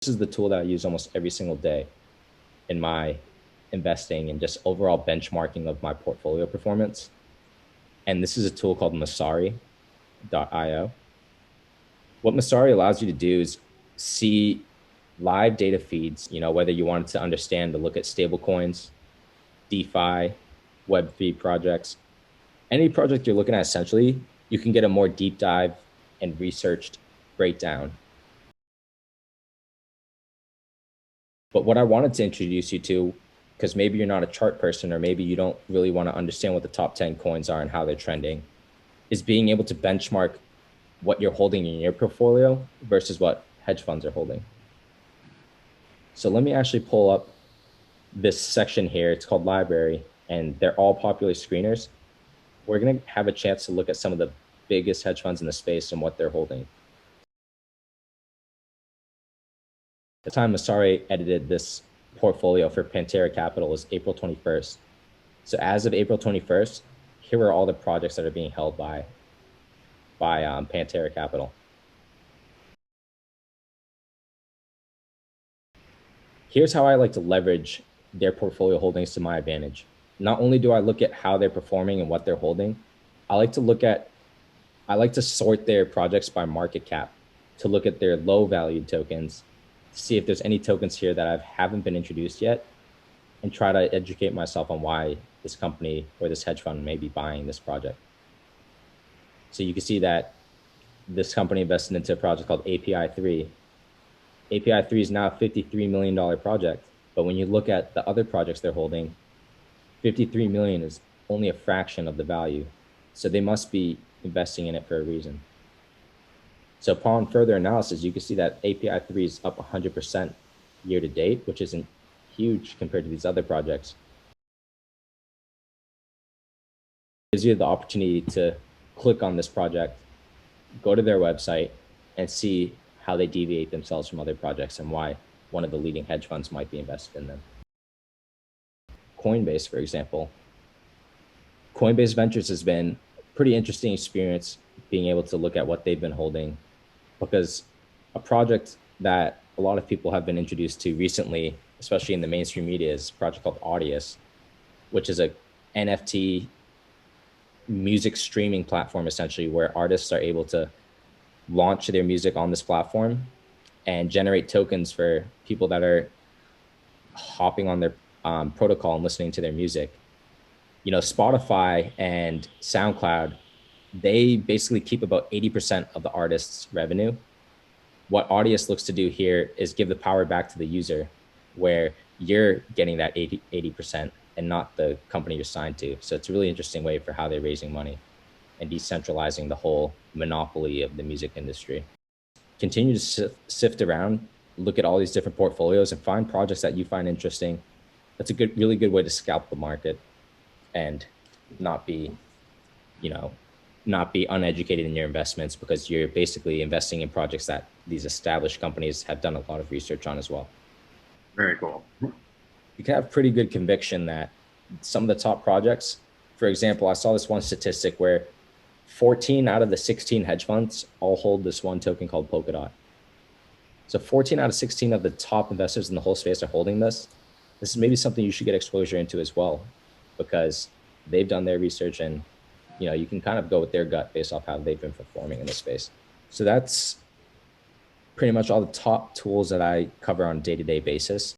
This is the tool that I use almost every single day in my investing and just overall benchmarking of my portfolio performance. And this is a tool called Masari.io. What Masari allows you to do is see live data feeds, whether you wanted to understand to look at stable coins, DeFi, Web3 projects, any project you're looking at, essentially, you can get a more deep dive and researched breakdown. But what I wanted to introduce you to, because maybe you're not a chart person or maybe you don't really want to understand what the top 10 coins are and how they're trending, is being able to benchmark what you're holding in your portfolio versus what hedge funds are holding. So let me actually pull up this section here. It's called Library, and they're all popular screeners. We're going to have a chance to look at some of the biggest hedge funds in the space and what they're holding. The time Masari edited this portfolio for Pantera Capital was April 21st. So as of April 21st, here are all the projects that are being held by Pantera Capital. Here's how I like to leverage their portfolio holdings to my advantage. Not only do I look at how they're performing and what they're holding, I like to sort their projects by market cap to look at their low valued tokens, see if there's any tokens here that haven't been introduced yet, and try to educate myself on why this company or this hedge fund may be buying this project. So you can see that this company invested into a project called API3. API3 is now a $53 million project, but when you look at the other projects they're holding, 53 million is only a fraction of the value. So they must be investing in it for a reason. So upon further analysis, you can see that API3 is up 100% year to date, which isn't huge compared to these other projects. It gives you the opportunity to click on this project, go to their website, and see how they deviate themselves from other projects and why one of the leading hedge funds might be invested in them. Coinbase, for example. Coinbase Ventures has been a pretty interesting experience being able to look at what they've been holding, because a project that a lot of people have been introduced to recently, especially in the mainstream media, is a project called Audius, which is a NFT music streaming platform, essentially, where artists are able to launch their music on this platform and generate tokens for people that are hopping on their protocol and listening to their music. Spotify and SoundCloud, they basically keep about 80% of the artist's revenue. What Audius looks to do here is give the power back to the user, where you're getting that 80% and not the company you're signed to. So it's a really interesting way for how they're raising money and decentralizing the whole monopoly of the music industry. Continue to sift around, look at all these different portfolios and find projects that you find interesting. That's a really good way to scalp the market and not be uneducated in your investments, because you're basically investing in projects that these established companies have done a lot of research on as well. Very cool. You can have pretty good conviction that some of the top projects, for example, I saw this one statistic where 14 out of the 16 hedge funds all hold this one token called Polkadot. So 14 out of 16 of the top investors in the whole space are holding this. This is maybe something you should get exposure into as well, because they've done their research and you can kind of go with their gut based off how they've been performing in this space. So that's pretty much all the top tools that I cover on a day-to-day basis.